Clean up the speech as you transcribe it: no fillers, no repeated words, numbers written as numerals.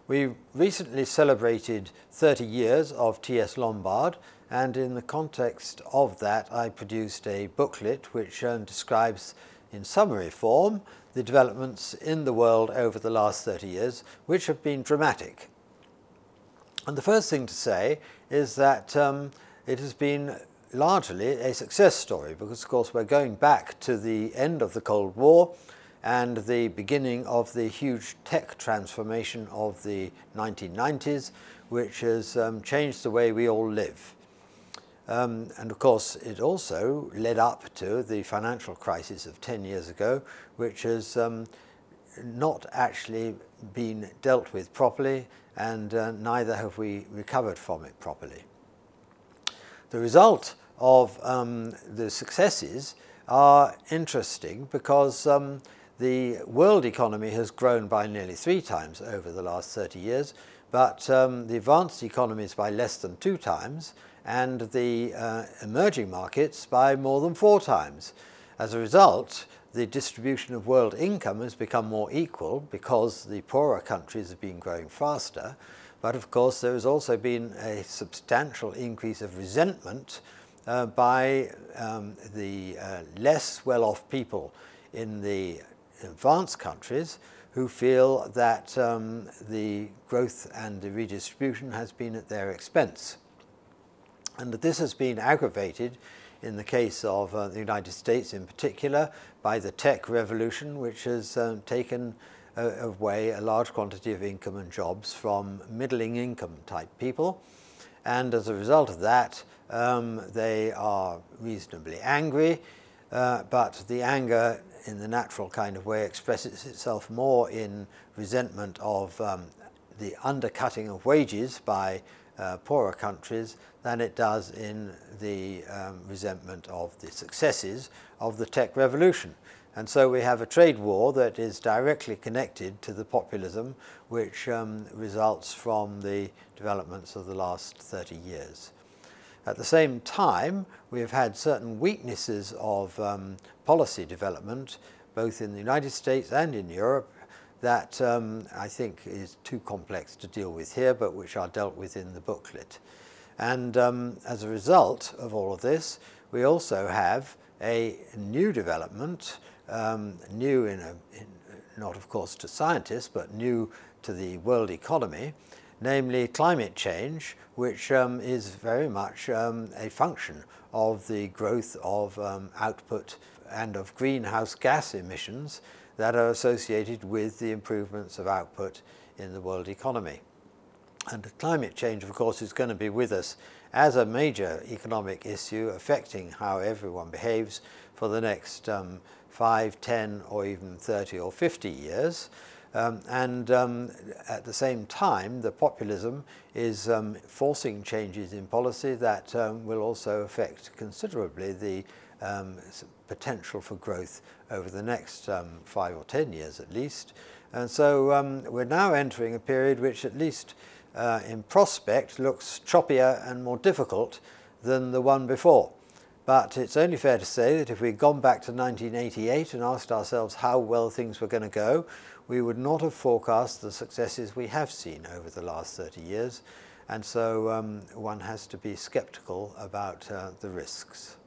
We recently celebrated 30 years of TS Lombard, and in the context of that I produced a booklet which describes in summary form the developments in the world over the last 30 years, which have been dramatic. And the first thing to say is that it has been largely a success story, because of course we're going back to the end of the Cold War and the beginning of the huge tech transformation of the 1990s, which has changed the way we all live. And of course it also led up to the financial crisis of 10 years ago, which has not actually been dealt with properly, and neither have we recovered from it properly. The result of the successes are interesting because the world economy has grown by nearly 3 times over the last 30 years, but the advanced economies by less than 2 times, and the emerging markets by more than 4 times. As a result, the distribution of world income has become more equal because the poorer countries have been growing faster. But of course there has also been a substantial increase of resentment by the less well-off people in the advanced countries, who feel that the growth and the redistribution has been at their expense. And this has been aggravated in the case of the United States in particular by the tech revolution, which has taken away a large quantity of income and jobs from middling income type people. And as a result of that, they are reasonably angry, but the anger in the natural kind of way expresses itself more in resentment of the undercutting of wages by poorer countries than it does in the resentment of the successes of the tech revolution. And so we have a trade war that is directly connected to the populism which results from the developments of the last 30 years. At the same time, we have had certain weaknesses of policy development, both in the United States and in Europe, that I think is too complex to deal with here, but which are dealt with in the booklet. And as a result of all of this, we also have a new development, new not of course to scientists, but new to the world economy, namely climate change, which is very much a function of the growth of output and of greenhouse gas emissions that are associated with the improvements of output in the world economy. And climate change, of course, is going to be with us as a major economic issue affecting how everyone behaves for the next 5, 10, or even 30 or 50 years. At the same time, the populism is forcing changes in policy that will also affect considerably the potential for growth over the next 5 or 10 years at least. And so we're now entering a period which, at least in prospect, looks choppier and more difficult than the one before. But it's only fair to say that if we'd gone back to 1988 and asked ourselves how well things were going to go, we would not have forecast the successes we have seen over the last 30 years. And so one has to be skeptical about the risks.